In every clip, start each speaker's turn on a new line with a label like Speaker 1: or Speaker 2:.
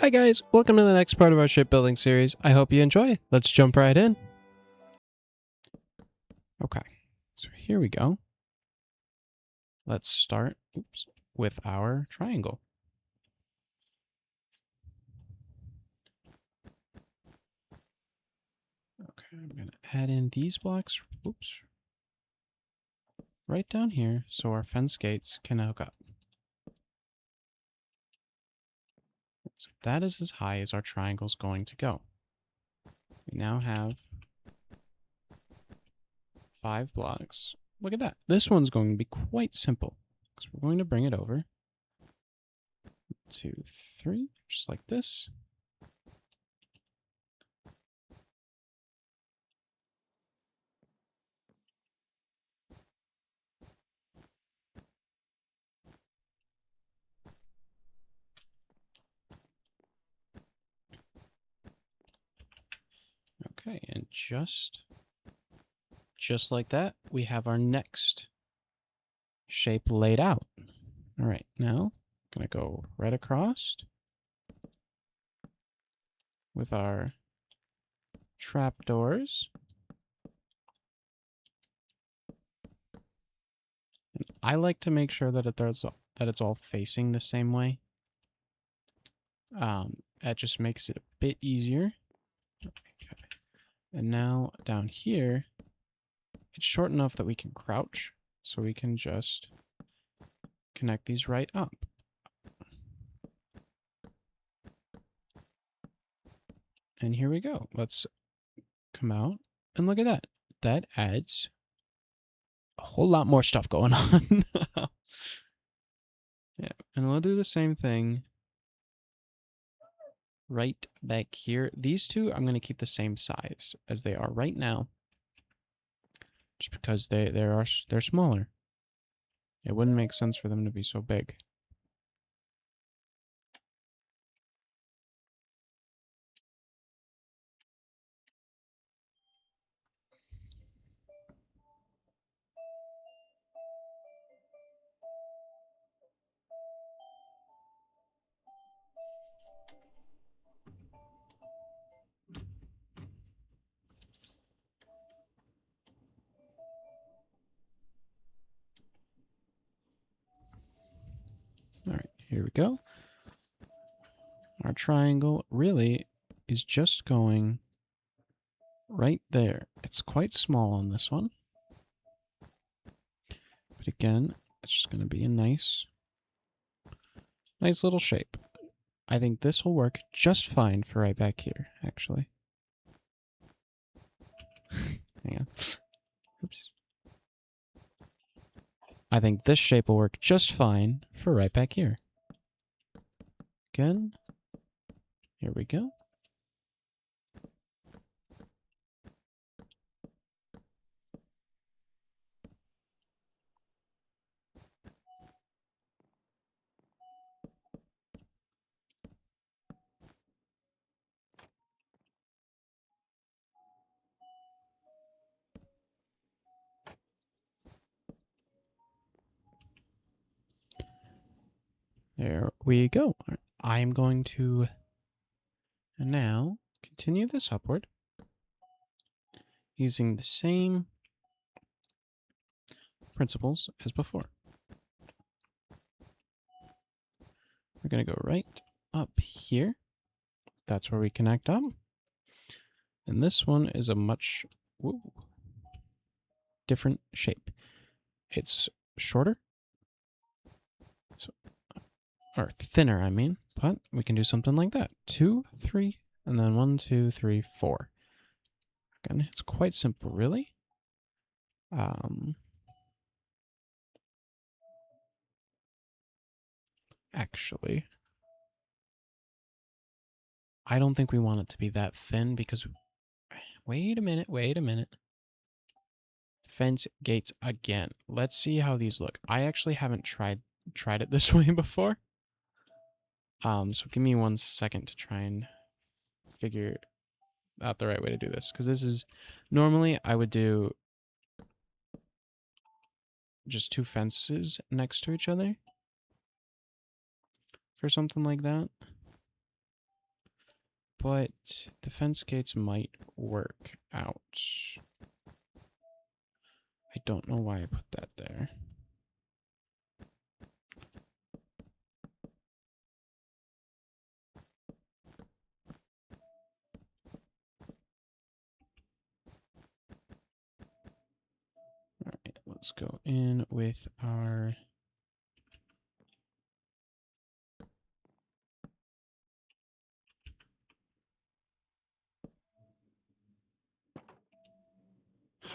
Speaker 1: Hi guys, welcome to the next part of our shipbuilding series. I hope you enjoy. Let's jump right in. Okay, so here we go. Let's start with our triangle. Okay, I'm going to add in these blocks, right down here so our fence gates can hook up. So that is as high as our triangle is going to go. We now have 5 blocks. Look at that. This one's going to be quite simple because we're going to bring it over. 2, 3, just like this. Okay, and just like that, we have our next shape laid out. All right, now I'm going to go right across with our trapdoors. And I like to make sure that it's all facing the same way. That just makes it a bit easier. Okay. And now down here, it's short enough that we can crouch, so we can just connect these right up. And here we go. Let's come out and look at that. That adds a whole lot more stuff going on. Yeah, and we'll do the same thing right back here. These two, I'm going to keep the same size as they are right now, just because they're smaller. It wouldn't make sense for them to be so big. All right, here we go. Our triangle really is just going right there. It's quite small on this one. But again, it's just going to be a nice little shape. I think this will work just fine for right back here, actually. Hang on. Oops. I think this shape will work just fine for right back here. Again, here we go. There we go. I'm going to now continue this upward using the same principles as before. We're going to go right up here. That's where we connect up. And this one is a much different shape. It's shorter, or thinner, I mean, but we can do something like that. 2, 3, and then 1, 2, 3, 4. Again, it's quite simple, really. Actually, I don't think we want it to be that thin because... Wait a minute. Fence gates again. Let's see how these look. I actually haven't tried it this way before. So give me 1 second to try and figure out the right way to do this. Because this is... Normally, I would do just 2 fences next to each other for something like that. but the fence gates might work out. I don't know why I put that there. All right, let's go in with our...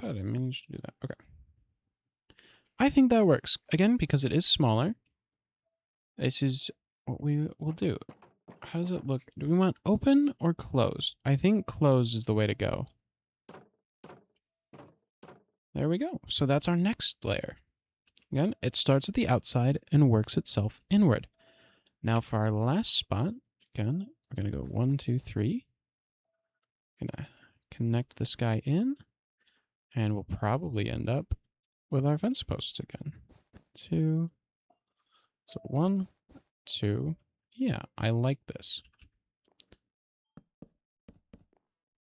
Speaker 1: How did I manage to do that? Okay. I think that works. Again, because it is smaller, this is what we will do. How does it look? Do we want open or closed? I think closed is the way to go. There we go. So that's our next layer. Again, it starts at the outside and works itself inward. Now for our last spot, again, we're going to go 1, 2, 3. Going to connect this guy in, and we'll probably end up with our fence posts again. 2. So 1, 2. Yeah, I like this.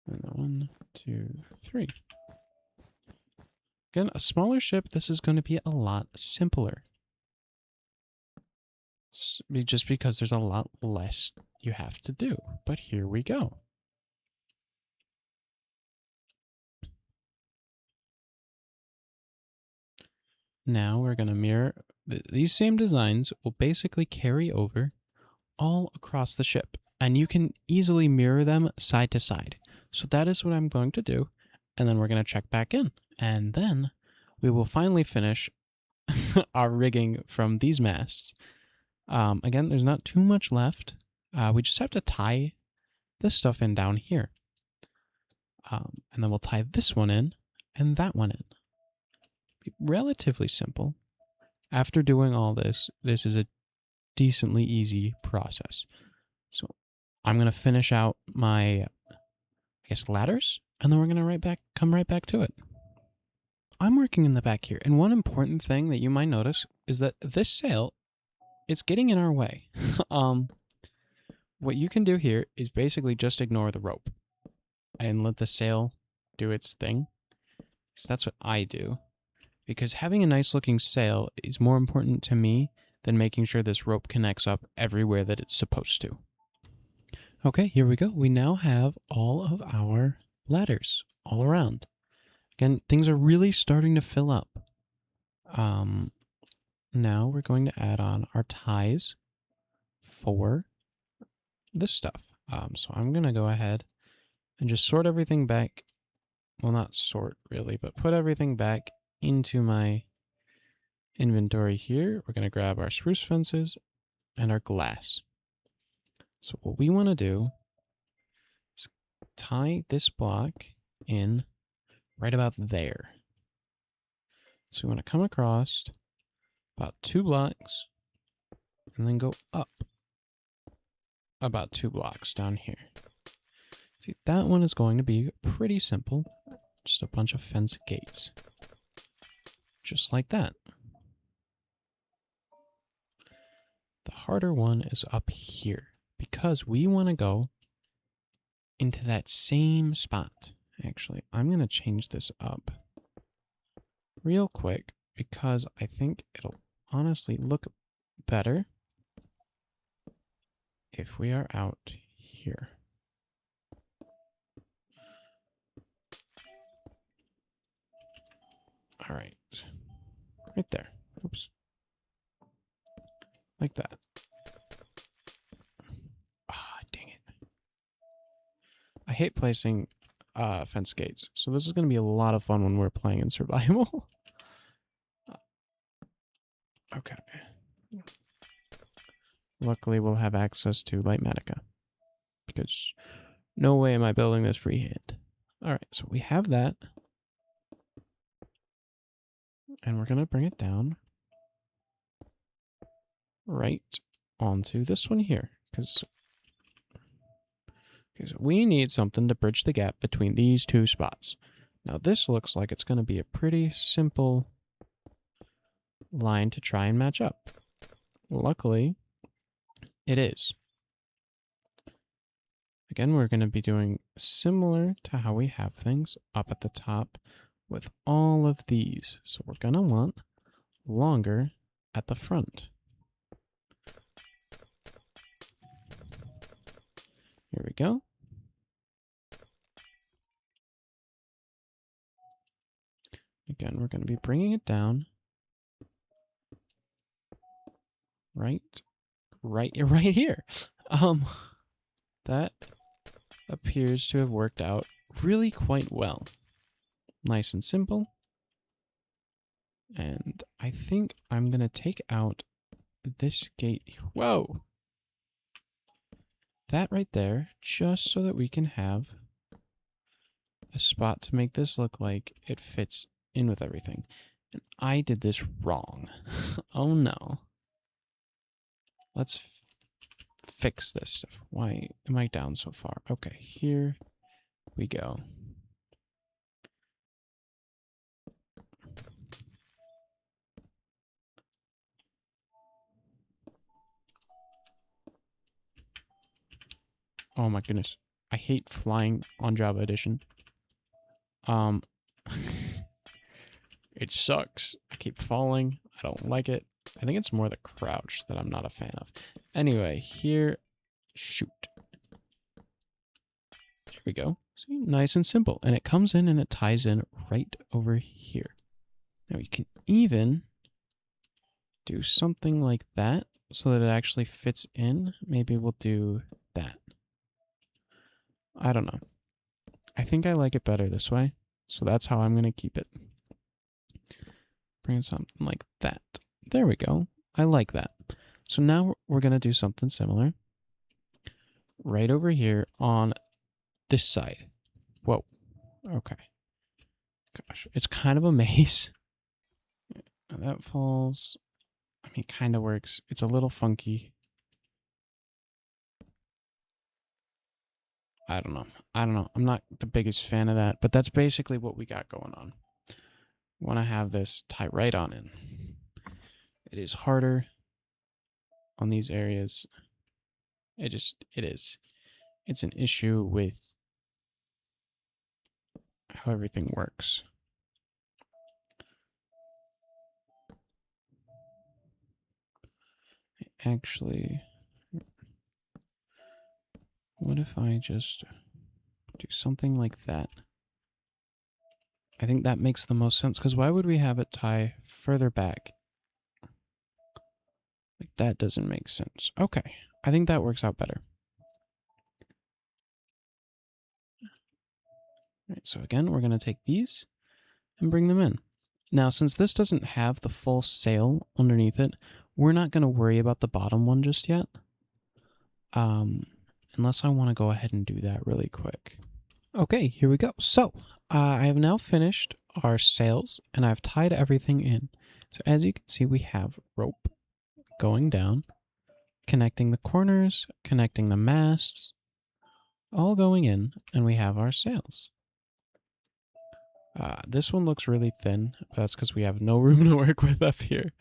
Speaker 1: And then 1, 2, 3. Again, a smaller ship, this is going to be a lot simpler. Just because there's a lot less you have to do. But here we go. Now we're going to mirror. These same designs will basically carry over all across the ship. And you can easily mirror them side to side. So that is what I'm going to do. And then we're going to check back in. And then we will finally finish our rigging from these masts. Again, there's not too much left. We just have to tie this stuff in down here. And then we'll tie this one in and that one in. Be relatively simple. After doing all this, this is a decently easy process. So I'm going to finish out my, ladders, and then we're going to come right back to it. I'm working in the back here, and one important thing that you might notice is that this sail is getting in our way. What you can do here is basically just ignore the rope and let the sail do its thing. So that's what I do. Because having a nice looking sail is more important to me than making sure this rope connects up everywhere that it's supposed to. Okay, here we go. We now have all of our ladders all around. Again, things are really starting to fill up. Now we're going to add on our ties for this stuff. So I'm going to go ahead and just sort everything back. Well, not sort really, but put everything back into my inventory here. We're going to grab our spruce fences and our glass. So what we want to do is tie this block in right about there. So we want to come across about 2 blocks and then go up about 2 blocks down here. See, that one is going to be pretty simple. Just a bunch of fence gates. Just like that. The harder one is up here because we want to go into that same spot. Actually, I'm going to change this up real quick because I think it'll honestly look better if we are out here. All right. Right there. Oops. Like that. Ah, dang it. I hate placing fence gates, so this is going to be a lot of fun when we're playing in survival. Okay. Luckily, we'll have access to light Matica, because no way am I building this freehand. All right, so we have that, and we're going to bring it down right onto this one here, because we need something to bridge the gap between these 2 spots. Now, this looks like it's going to be a pretty simple line to try and match up. Luckily, it is. Again, we're going to be doing similar to how we have things up at the top with all of these. So we're going to want longer at the front. Here we go. Again, we're going to be bringing it down right here. That appears to have worked out really quite well. Nice and simple. And I think I'm going to take out this gate. Whoa! That right there, just so that we can have a spot to make this look like it fits in with everything. And I did this wrong. Oh no. Let's fix this stuff. Why am I down so far? Okay, here we go. Oh my goodness. I hate flying on Java Edition. It sucks. I keep falling. I don't like it. I think it's more the crouch that I'm not a fan of. Anyway, here, shoot. There we go. See, nice and simple. And it comes in and it ties in right over here. Now you can even do something like that so that it actually fits in. Maybe we'll do that. I don't know. I think I like it better this way. So that's how I'm going to keep it. Bring something like that. There we go. I like that. So now we're going to do something similar. Right over here on this side. Whoa. Okay. Gosh, it's kind of a maze. That falls. I mean, it kind of works. It's a little funky. I don't know. I'm not the biggest fan of that, but that's basically what we got going on. Want to have this tie right on in. It is harder on these areas. It is. It's an issue with how everything works. Actually, what if I just do something like that? I think that makes the most sense, because why would we have it tie further back? Like, that doesn't make sense. Okay, I think that works out better. All right, so again, we're going to take these and bring them in. Now, since this doesn't have the full sail underneath it, we're not going to worry about the bottom one just yet. Unless I want to go ahead and do that really quick. Okay, here we go. So, I have now finished our sails, and I've tied everything in. So as you can see, we have rope going down, connecting the corners, connecting the masts, all going in, and we have our sails. This one looks really thin, but that's because we have no room to work with up here.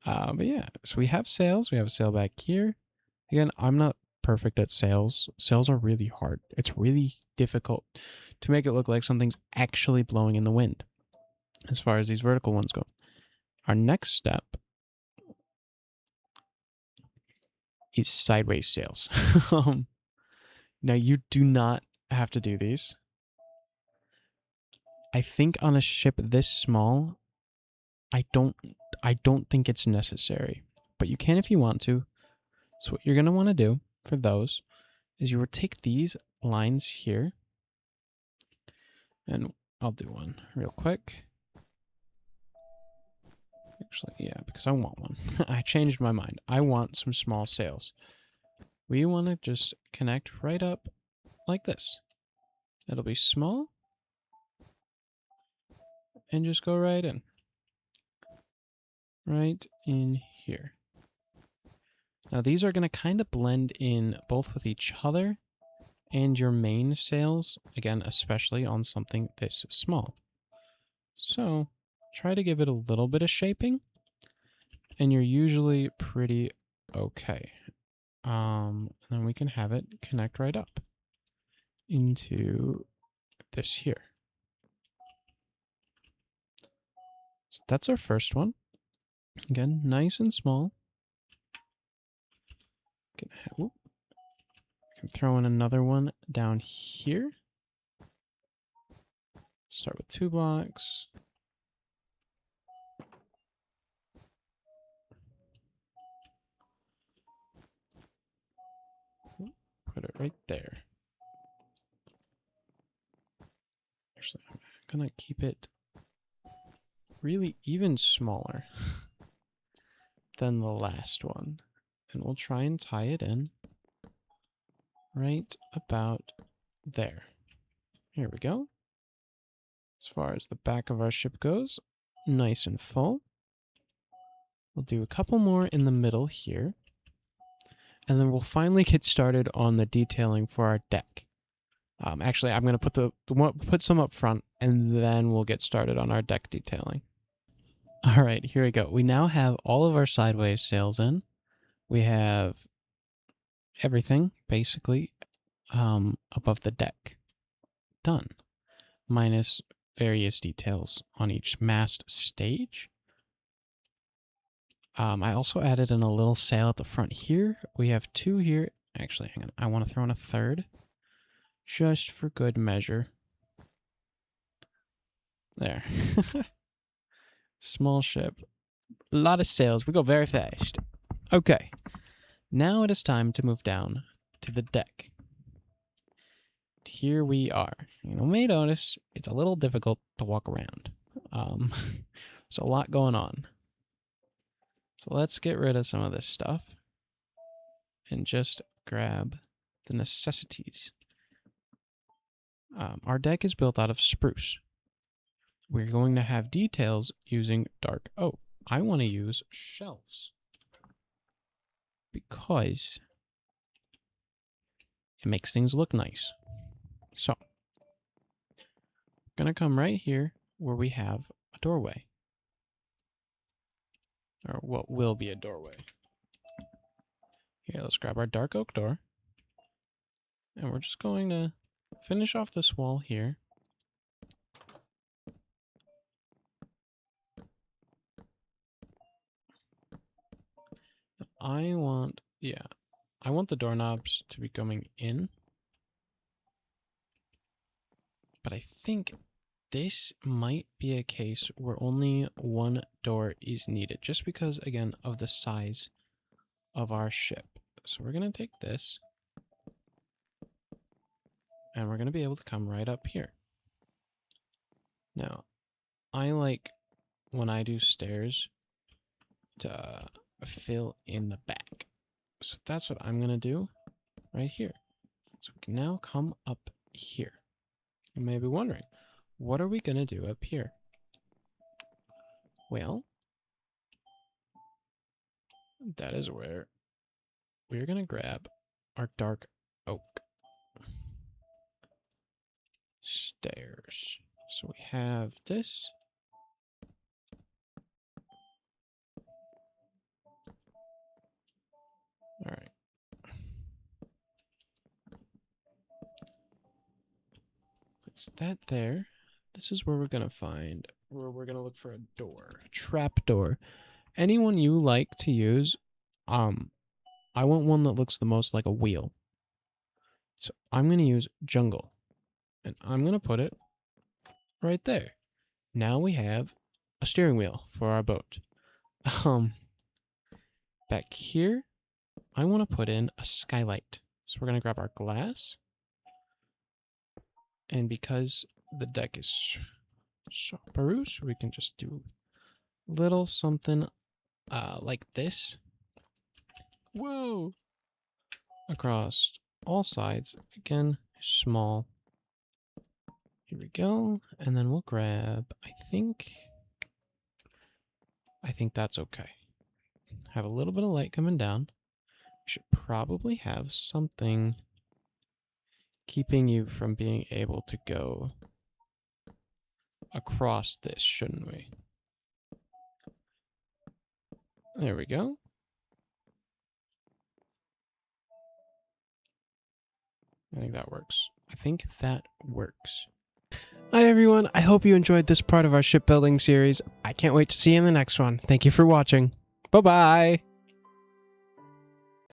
Speaker 1: But yeah, so we have sails. We have a sail back here. Again, I'm not perfect at sails. Sails are really hard. It's really difficult to make it look like something's actually blowing in the wind, as far as these vertical ones go. Our next step is sideways sails. Now, you do not have to do these. I think on a ship this small, I don't think it's necessary, but you can if you want to. So what you're going to want to do for those is you would take these lines here, and I'll do one real quick. Actually, yeah, because I want one. I changed my mind. I want some small sails. We want to just connect right up like this. It'll be small and just go right in. Right in here. Now these are going to kind of blend in both with each other and your main sails, again, especially on something this small. So try to give it a little bit of shaping, and you're usually pretty okay. And then we can have it connect right up. into this here. So that's our first one. Again, nice and small. I can throw in another one down here. Start with 2 blocks. Put it right there. Actually, I'm gonna keep it really even smaller than the last one. And we'll try and tie it in right about there. Here we go. As far as the back of our ship goes, nice and full. We'll do a couple more in the middle here. And then we'll finally get started on the detailing for our deck. Actually, I'm going to put some up front, and then we'll get started on our deck detailing. All right, here we go. We now have all of our sideways sails in. We have everything, basically, above the deck. Done. Minus various details on each mast stage. I also added in a little sail at the front here. We have 2 here. Actually, hang on. I want to throw in a third. Just for good measure. There. Small ship. A lot of sails. We go very fast. Okay. Now it is time to move down to the deck. Here we are. You may notice it's a little difficult to walk around. There's a lot going on. So let's get rid of some of this stuff and just grab the necessities. Our deck is built out of spruce. We're going to have details using dark oak. I want to use shelves because it makes things look nice. So, I'm going to come right here where we have a doorway. Or what will be a doorway. Here, let's grab our dark oak door. And we're just going to finish off this wall here. I want the doorknobs to be going in. But I think this might be a case where only one door is needed, just because, again, of the size of our ship. So we're going to take this, and we're going to be able to come right up here. Now, I like, when I do stairs, to fill in the back. So that's what I'm going to do right here. So we can now come up here. You may be wondering, what are we going to do up here? Well, that is where we're going to grab our dark oak stairs. So we have this. All right. Place that there. This is where we're going to look for a door, a trap door. Anyone you like to use, I want one that looks the most like a wheel. So I'm going to use jungle, and I'm going to put it right there. Now we have a steering wheel for our boat. Back here, I want to put in a skylight. So we're going to grab our glass. And because the deck is spruce, we can just do a little something like this. Whoa! Across all sides. Again, small. Here we go. And then we'll grab, I think that's okay. Have a little bit of light coming down. We should probably have something keeping you from being able to go across this, shouldn't we? There we go. I think that works. I think that works. Hi everyone, I hope you enjoyed this part of our shipbuilding series. I can't wait to see you in the next one. Thank you for watching. Bye-bye!